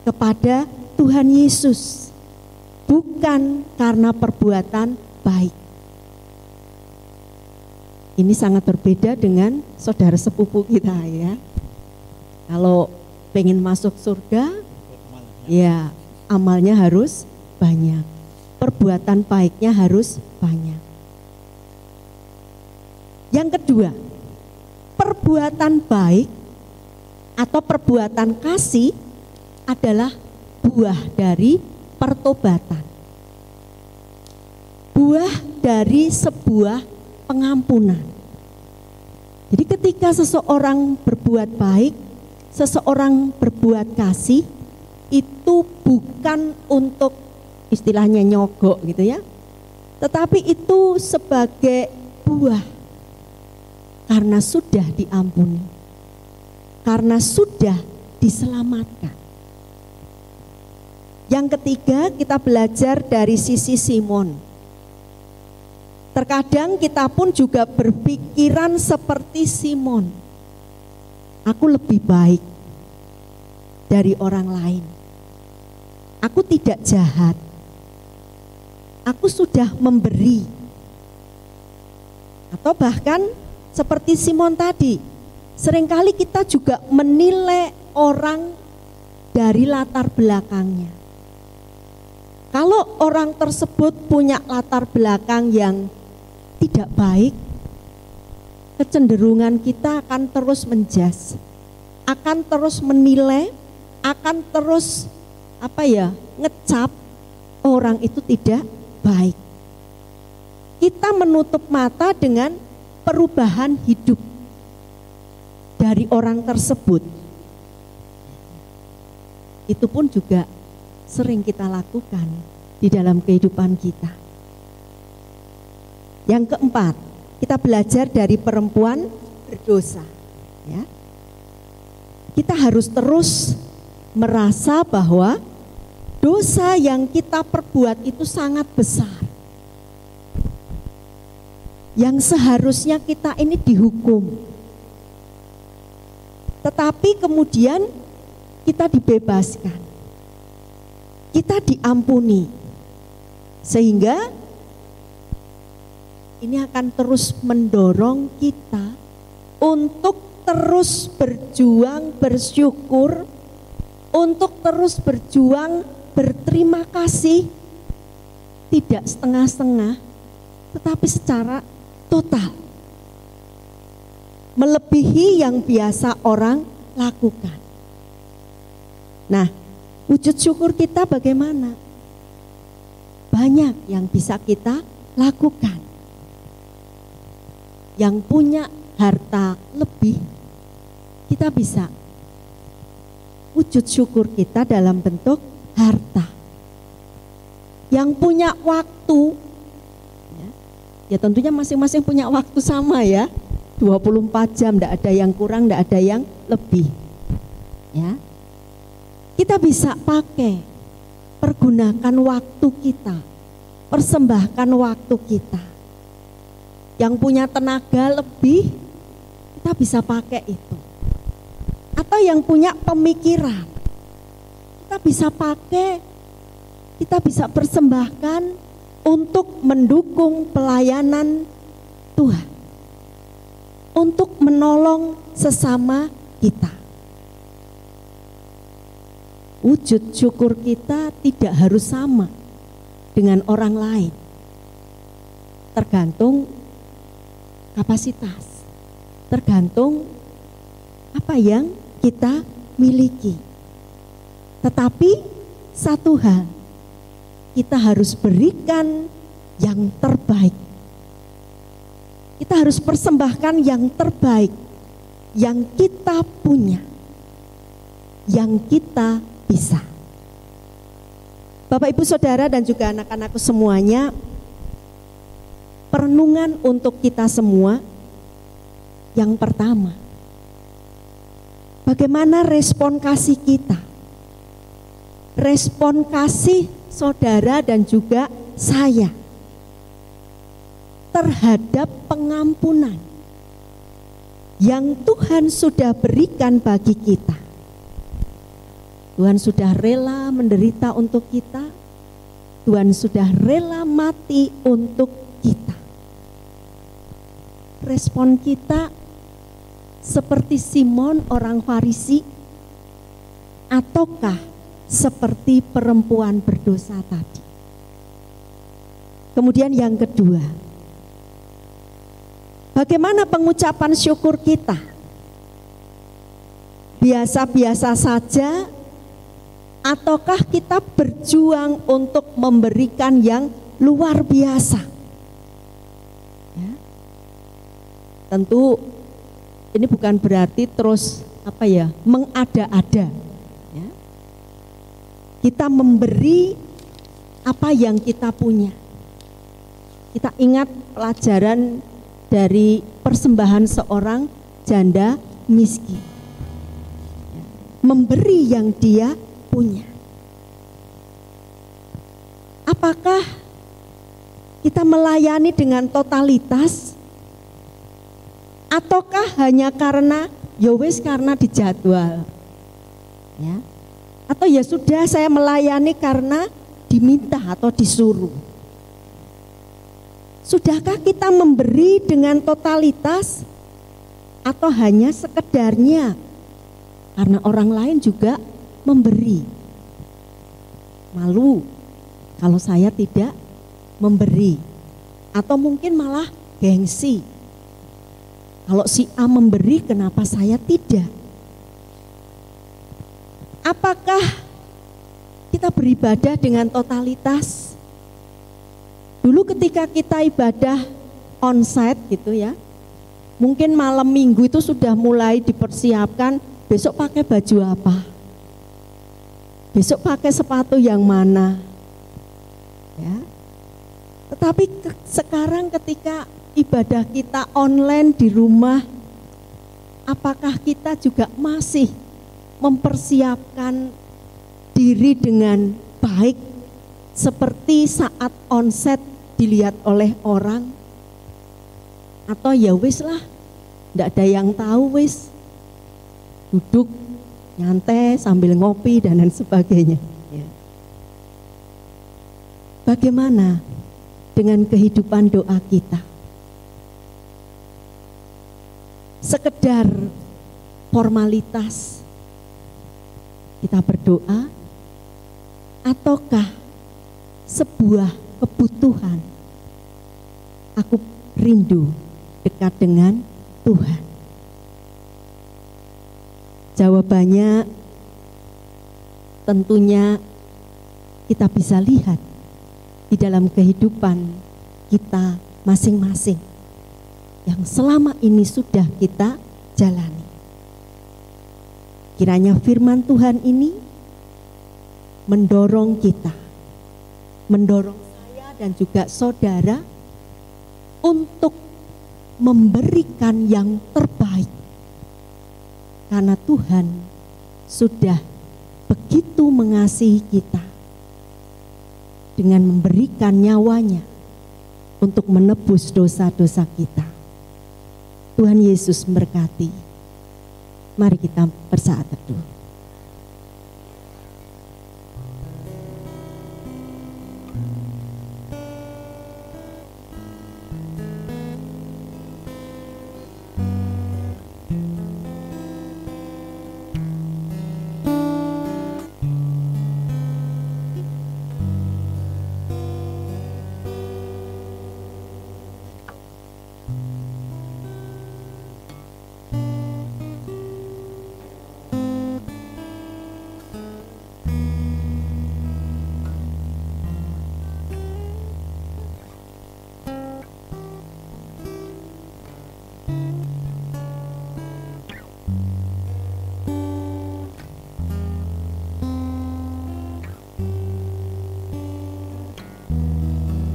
kepada Tuhan Yesus, bukan karena perbuatan baik. Ini sangat berbeda dengan saudara sepupu kita ya. Kalau pengen masuk surga, ya amalnya harus banyak, perbuatan baiknya harus banyak. Yang kedua, perbuatan baik atau perbuatan kasih adalah buah dari pertobatan, buah dari sebuah pengampunan. Jadi ketika seseorang berbuat baik, seseorang berbuat kasih, itu bukan untuk istilahnya nyogok gitu ya, tetapi itu sebagai buah karena sudah diampuni, karena sudah diselamatkan. Yang ketiga, kita belajar dari sisi Simon. Terkadang kita pun juga berpikiran seperti Simon. Aku lebih baik dari orang lain. Aku tidak jahat. Aku sudah memberi. Atau bahkan seperti Simon tadi, seringkali kita juga menilai orang dari latar belakangnya. Kalau orang tersebut punya latar belakang yang tidak baik, kecenderungan kita akan terus menjudge, akan terus menilai, akan terus ngecap orang itu tidak baik. Kita menutup mata dengan perubahan hidup dari orang tersebut. Itu pun juga sering kita lakukan di dalam kehidupan kita. Yang keempat, kita belajar dari perempuan berdosa. Ya. Kita harus terus merasa bahwa dosa yang kita perbuat itu sangat besar. Yang seharusnya kita ini dihukum. Tetapi kemudian kita dibebaskan. Kita diampuni. Sehingga ini akan terus mendorong kita untuk terus berjuang bersyukur, untuk terus berjuang berterima kasih, tidak setengah-setengah, tetapi secara total, melebihi yang biasa orang lakukan. Nah, wujud syukur kita bagaimana? Banyak yang bisa kita lakukan. Yang punya harta lebih, kita bisa wujud syukur kita dalam bentuk harta. Yang punya waktu, ya tentunya masing-masing punya waktu sama ya, 24 jam, tidak ada yang kurang, tidak ada yang lebih. Ya, kita bisa pakai, pergunakan waktu kita, persembahkan waktu kita. Yang punya tenaga lebih, kita bisa pakai itu. Atau yang punya pemikiran, kita bisa pakai, kita bisa persembahkan untuk mendukung pelayanan Tuhan, untuk menolong sesama kita. Wujud syukur kita tidak harus sama dengan orang lain, tergantung kapasitas, tergantung apa yang kita miliki. Tetapi satu hal, kita harus berikan yang terbaik. Kita harus persembahkan yang terbaik yang kita punya, yang kita bisa. Bapak, Ibu, Saudara, dan juga anak-anakku semuanya, perenungan untuk kita semua. Yang pertama, bagaimana respon kasih kita? Respon kasih saudara dan juga saya terhadap pengampunan yang Tuhan sudah berikan bagi kita. Tuhan sudah rela menderita untuk kita. Tuhan sudah rela mati untuk kita. Respon kita seperti Simon orang Farisi, ataukah seperti perempuan berdosa tadi? Kemudian yang kedua, bagaimana pengucapan syukur kita? Biasa-biasa saja, ataukah kita berjuang untuk memberikan yang luar biasa? Ya. Tentu ini bukan berarti terus mengada-ada. Ya. Kita memberi apa yang kita punya. Kita ingat pelajaran dari persembahan seorang janda miskin. Ya. Memberi yang dia punya. Apakah kita melayani dengan totalitas? Ataukah hanya karena karena dijadwal, ya? Atau ya sudah saya melayani karena diminta atau disuruh? Sudahkah kita memberi dengan totalitas atau hanya sekedarnya karena orang lain juga memberi? Malu kalau saya tidak memberi, atau mungkin malah gengsi. Kalau si A memberi, kenapa saya tidak? Apakah kita beribadah dengan totalitas? Dulu ketika kita ibadah onsite gitu ya, Mungkin malam minggu itu sudah mulai dipersiapkan, besok pakai baju apa, besok pakai sepatu yang mana, ya. Tetapi sekarang ketika ibadah kita online di rumah, apakah kita juga masih mempersiapkan diri dengan baik seperti saat onset dilihat oleh orang? Atau ya wis lah, tidak ada yang tahu, wis duduk nyantai sambil ngopi dan lain sebagainya, ya. Bagaimana dengan kehidupan doa kita? Sekedar formalitas kita berdoa, ataukah sebuah kebutuhan? Aku rindu dekat dengan Tuhan. Jawabannya tentunya kita bisa lihat di dalam kehidupan kita masing-masing yang selama ini sudah kita jalani. Kiranya firman Tuhan ini mendorong kita, mendorong saya dan juga saudara untuk memberikan yang terbaik. Karena Tuhan sudah begitu mengasihi kita dengan memberikan nyawanya untuk menebus dosa-dosa kita. Tuhan Yesus memberkati. Mari kita bersaat teduh.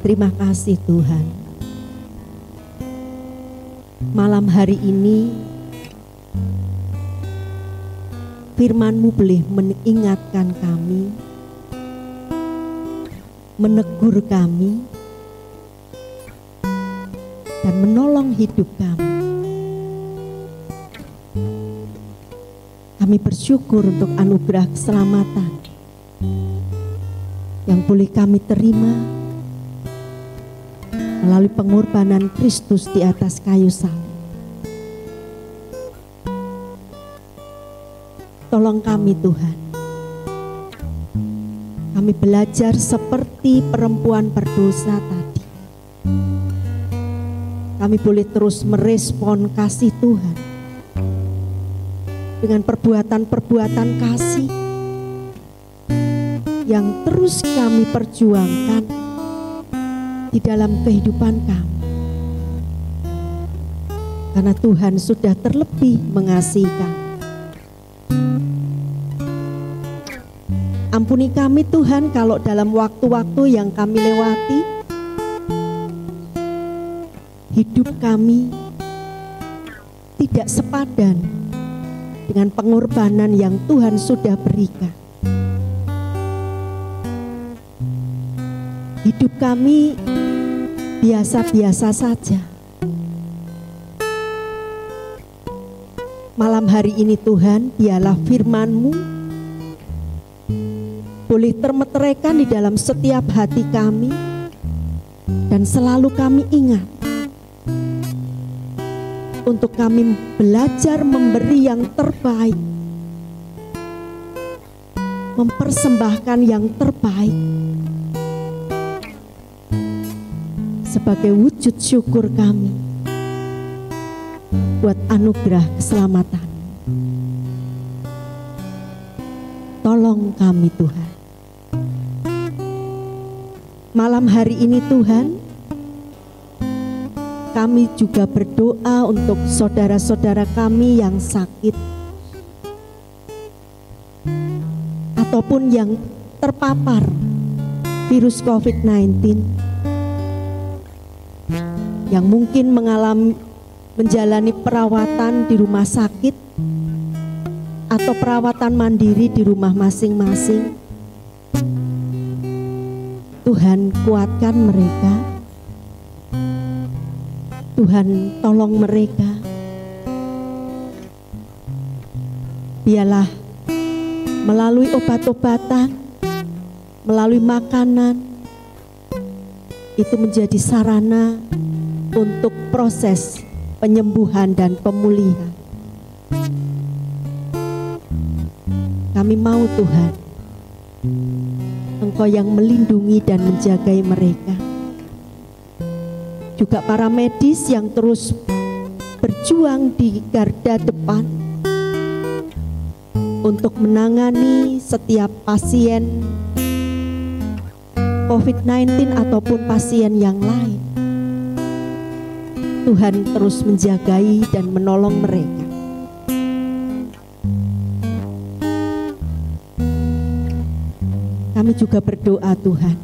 Terima kasih Tuhan. Malam hari ini firman-Mu boleh mengingatkan kami, menegur kami, dan menolong hidup kami. Kami bersyukur untuk anugerah keselamatan yang boleh kami terima melalui pengorbanan Kristus di atas kayu salib. Tolong kami Tuhan, kami belajar seperti perempuan berdosa tadi. Kami boleh terus merespon kasih Tuhan dengan perbuatan-perbuatan kasih yang terus kami perjuangkan di dalam kehidupan kami. Karena Tuhan sudah terlebih mengasihi kami. Ampuni kami Tuhan kalau dalam waktu-waktu yang kami lewati, hidup kami tidak sepadan dengan pengorbanan yang Tuhan sudah berikan. Hidup kami biasa-biasa saja. Malam hari ini Tuhan, biarlah firman-Mu boleh termeteraikan di dalam setiap hati kami, dan selalu kami ingat untuk kami belajar memberi yang terbaik, mempersembahkan yang terbaik sebagai wujud syukur kami buat anugerah keselamatan. Tolong kami Tuhan. Malam hari ini Tuhan, kami juga berdoa untuk saudara-saudara kami yang sakit ataupun yang terpapar virus COVID-19, yang mungkin menjalani perawatan di rumah sakit atau perawatan mandiri di rumah masing-masing. Tuhan, kuatkan mereka. Tuhan, tolong mereka. Biarlah melalui obat-obatan, melalui makanan, itu menjadi sarana untuk proses penyembuhan dan pemulihan. Kami mau Tuhan, Engkau yang melindungi dan menjagai mereka. Juga para medis yang terus berjuang di garda depan untuk menangani setiap pasien COVID-19 ataupun pasien yang lain. Tuhan terus menjagai dan menolong mereka. Kami juga berdoa Tuhan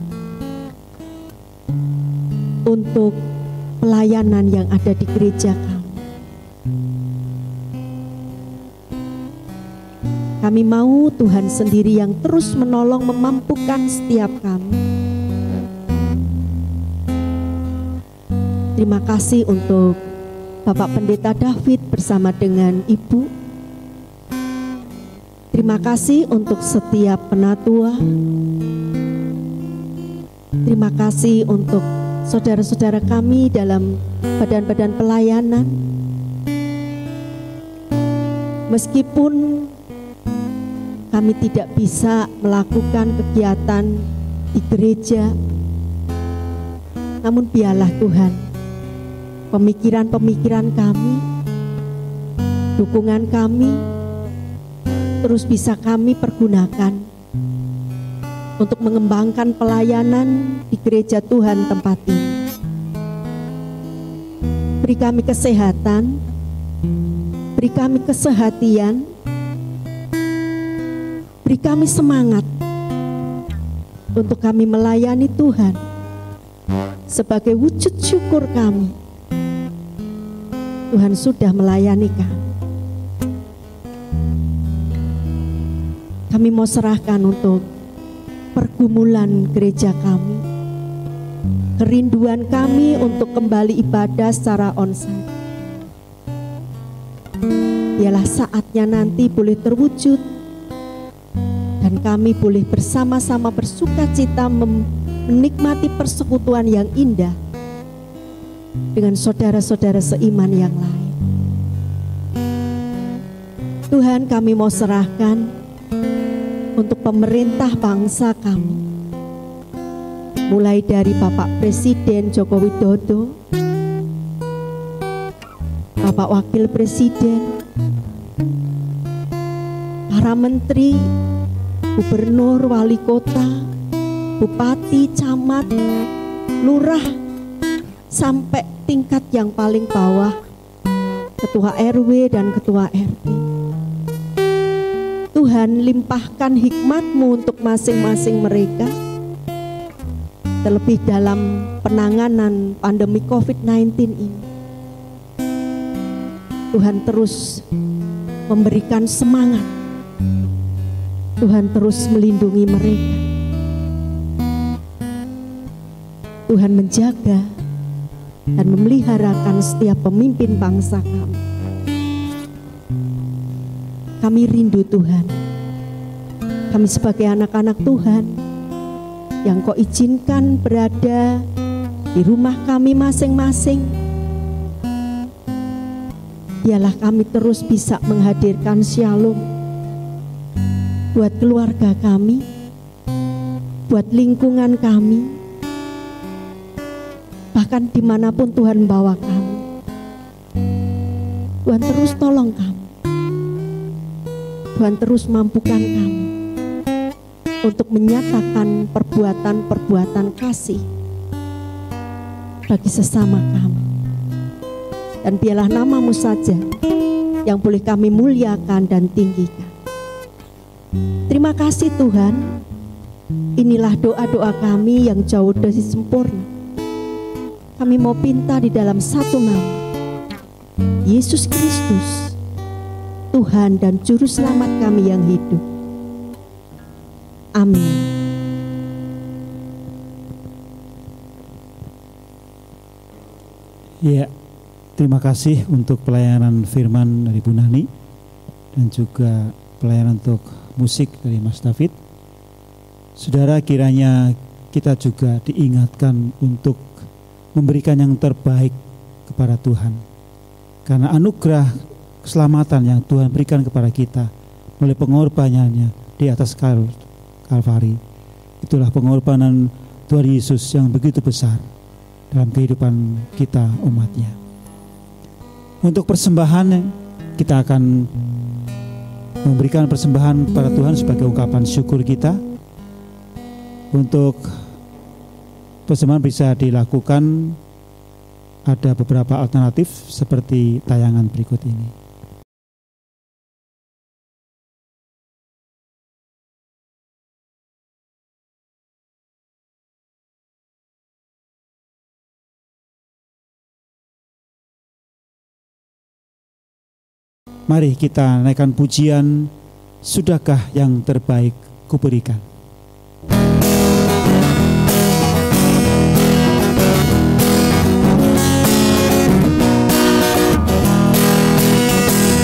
untuk pelayanan yang ada di gereja kami. Kami mau Tuhan sendiri yang terus menolong, memampukan setiap kami. Terima kasih untuk Bapak Pendeta David bersama dengan Ibu. Terima kasih untuk setiap penatua. Terima kasih untuk saudara-saudara kami dalam badan-badan pelayanan. Meskipun kami tidak bisa melakukan kegiatan di gereja, namun biarlah Tuhan, pemikiran-pemikiran kami, dukungan kami, terus bisa kami pergunakan untuk mengembangkan pelayanan di gereja Tuhan tempat ini. Beri kami kesehatan, beri kami kesehatian, beri kami semangat untuk kami melayani Tuhan sebagai wujud syukur kami. Tuhan sudah melayani kami. Kami mau serahkan untuk pergumulan gereja kami, kerinduan kami untuk kembali ibadah secara onsite. Biarlah saatnya nanti boleh terwujud dan kami boleh bersama-sama bersuka cita menikmati persekutuan yang indah dengan saudara-saudara seiman yang lain. Tuhan, kami mau serahkan untuk pemerintah bangsa kami, mulai dari Bapak Presiden Joko Widodo, Bapak Wakil Presiden, para menteri, gubernur, wali kota, bupati, camat, lurah, sampai tingkat yang paling bawah, ketua RW dan ketua RT. Tuhan, limpahkan hikmat-Mu untuk masing-masing mereka, terlebih dalam penanganan pandemi COVID-19 ini. Tuhan terus memberikan semangat, Tuhan terus melindungi mereka, Tuhan menjaga dan memeliharakan setiap pemimpin bangsa kami. Kami rindu Tuhan, kami sebagai anak-anak Tuhan yang Kau izinkan berada di rumah kami masing-masing, biarlah kami terus bisa menghadirkan shalom buat keluarga kami, buat lingkungan kami, bahkan dimanapun Tuhan bawa kami. Tuhan terus tolong kami, Tuhan terus mampukan kami untuk menyatakan perbuatan-perbuatan kasih bagi sesama kami. Dan biarlah nama-Mu saja yang boleh kami muliakan dan tinggikan. Terima kasih Tuhan. Inilah doa-doa kami yang jauh dari sempurna. Kami mau pinta di dalam satu nama, Yesus Kristus, Tuhan dan Juru Selamat kami yang hidup. Amin. Ya, terima kasih untuk pelayanan firman dari Bu Nani dan juga pelayanan untuk musik dari Mas David. Saudara, kiranya kita juga diingatkan untuk memberikan yang terbaik kepada Tuhan. Karena anugerah keselamatan yang Tuhan berikan kepada kita melalui pengorbanannya di atas Kalvari. Itulah pengorbanan Tuhan Yesus yang begitu besar dalam kehidupan kita umatnya. Untuk persembahan, kita akan memberikan persembahan kepada Tuhan sebagai ungkapan syukur kita. Untuk persembahan bisa dilakukan, ada beberapa alternatif seperti tayangan berikut ini. Mari kita naikkan pujian, sudahkah yang terbaik kuberikan.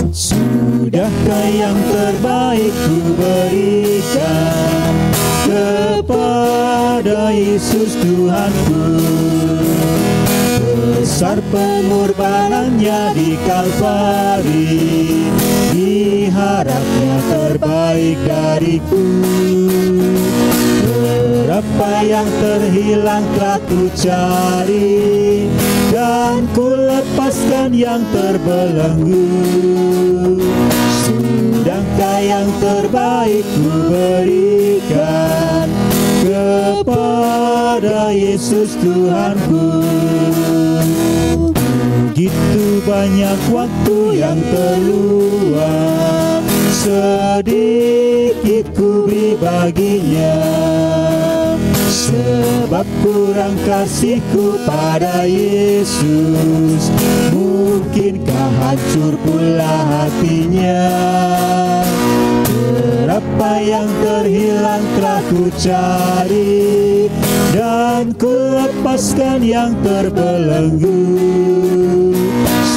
Sudahkah yang terbaik kuberikan kepada Yesus Tuhanku. Besar pengorbanannya di Kalvari, diharapnya terbaik dariku. Berapa yang terhilang telah ku cari, dan ku lepaskan yang terbelenggu. Sudahkah yang terbaik ku berikan kepada Yesus Tuhanku. Begitu banyak waktu yang terluang, sedikit ku beri baginya. Sebab kurang kasihku pada Yesus, mungkinkah hancur pula hatinya. Berapa yang terhilang telah ku cari, dan ku lepaskan yang terbelenggu.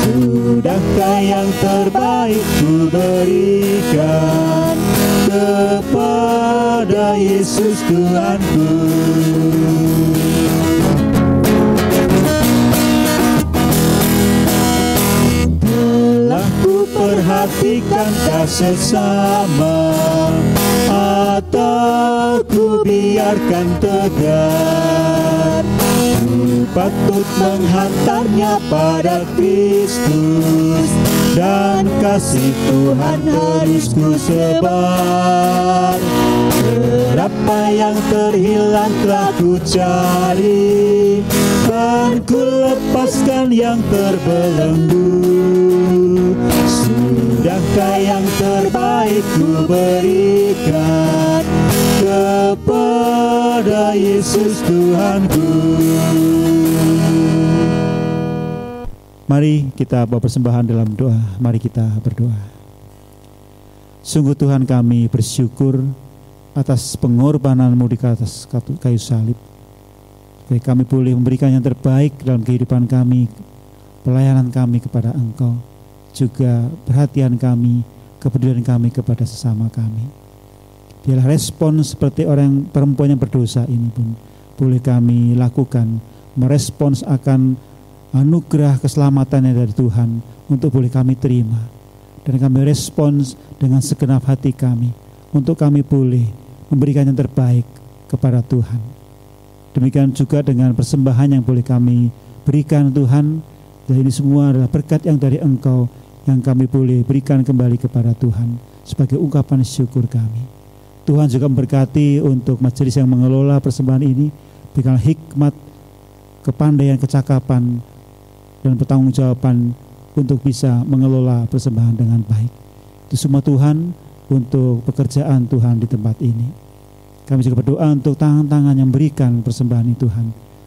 Sudahkah yang terbaik ku berikan kepada Yesus Tuhanku. Telah ku perhatikantah sesama, atau ku biarkan tegar. Ku patut menghantarnya pada Kristus, dan kasih Tuhan harus ku sebar. Berapa yang terhilang telah ku cari, dan ku lepaskan yang terbelenggu. Sudahkah yang terbaik ku berikan kepada Yesus Tuhanku. Mari kita bawa persembahan dalam doa. Mari kita berdoa. Sungguh Tuhan, kami bersyukur atas pengorbanan-Mu di atas kayu salib. Supaya kami boleh memberikan yang terbaik dalam kehidupan kami, pelayanan kami kepada Engkau, juga perhatian kami, kepedulian kami kepada sesama kami. Biarlah respon seperti orang perempuan yang berdosa ini pun boleh kami lakukan, merespons akan anugerah keselamatannya dari Tuhan untuk boleh kami terima. Dan kami respons dengan segenap hati kami untuk kami boleh memberikan yang terbaik kepada Tuhan. Demikian juga dengan persembahan yang boleh kami berikan Tuhan. Dan ini semua adalah berkat yang dari Engkau yang kami boleh berikan kembali kepada Tuhan sebagai ungkapan syukur kami. Tuhan juga memberkati untuk majelis yang mengelola persembahan ini. Berikan hikmat, kepandaian, kecakapan, dan pertanggungjawaban untuk bisa mengelola persembahan dengan baik. Itu semua Tuhan untuk pekerjaan Tuhan di tempat ini. Kami juga berdoa untuk tangan-tangan yang berikan persembahan ini Tuhan.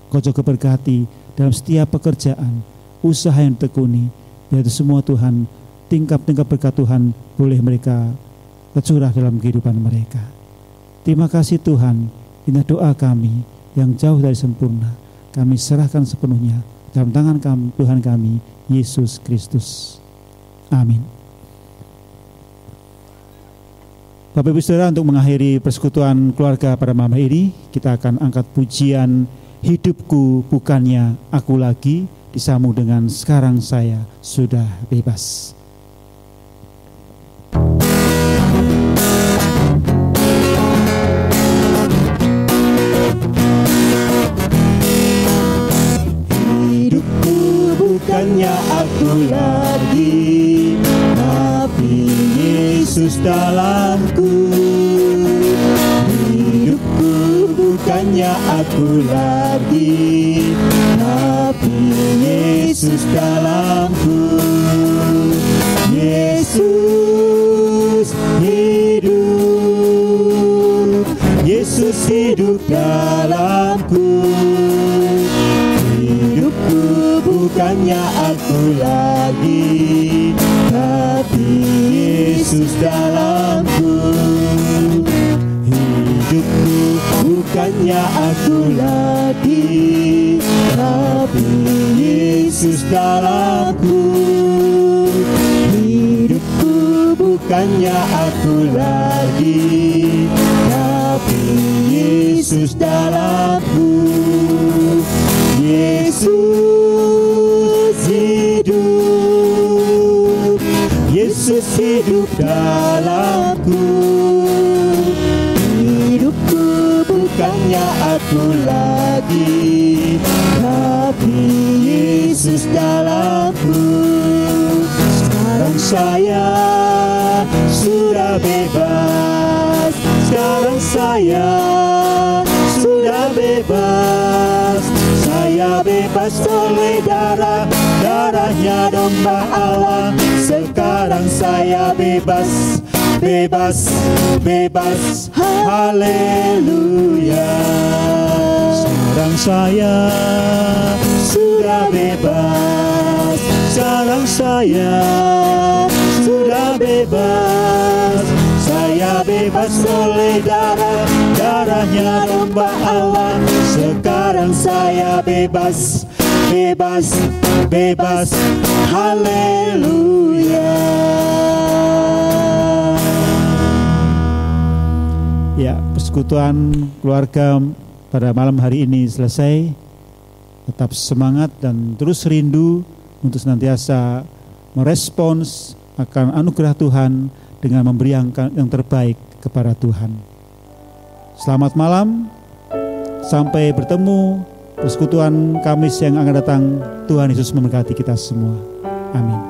Kau juga berkati dalam setiap pekerjaan, usaha yang ditekuni. Biar itu semua Tuhan, tingkap-tingkap berkat Tuhan boleh mereka tercurah dalam kehidupan mereka. Terima kasih Tuhan, inilah doa kami yang jauh dari sempurna. Kami serahkan sepenuhnya dalam tangan kami, Tuhan kami, Yesus Kristus. Amin. Bapak Ibu Saudara, untuk mengakhiri persekutuan keluarga pada malam ini, kita akan angkat pujian Hidupku Bukannya Aku Lagi, disambung dengan Sekarang Saya Sudah Bebas. Hidupku bukannya aku lagi, tapi Yesus dalamku. Hidupku bukannya aku lagi, tapi Yesus dalamku. Yesus hidup, Yesus hidup dalamku. Hidupku bukannya aku lagi, tapi Yesus dalamku. Hidupku bukannya aku lagi, tapi Yesus dalamku. Hidupku bukannya aku lagi, tapi Yesus dalamku. Yesus hidup, Yesus hidup dalamku. Hidupku bukannya aku lagi, tapi Yesus dalamku. Sekarang saya sudah bebas, sekarang saya sudah bebas. Saya bebas oleh darahnya domba Allah. Sekarang saya bebas, bebas, bebas, haleluya. Sekarang saya sudah bebas, sekarang saya sudah bebas. Saya bebas oleh darahnya domba Allah. Sekarang saya bebas, bebas, bebas, haleluya. Ya, persekutuan keluarga pada malam hari ini selesai. Tetap semangat dan terus rindu untuk senantiasa merespons akan anugerah Tuhan dengan memberi yang terbaik kepada Tuhan. Selamat malam, sampai bertemu persekutuan Kamis yang akan datang. Tuhan Yesus memberkati kita semua. Amin.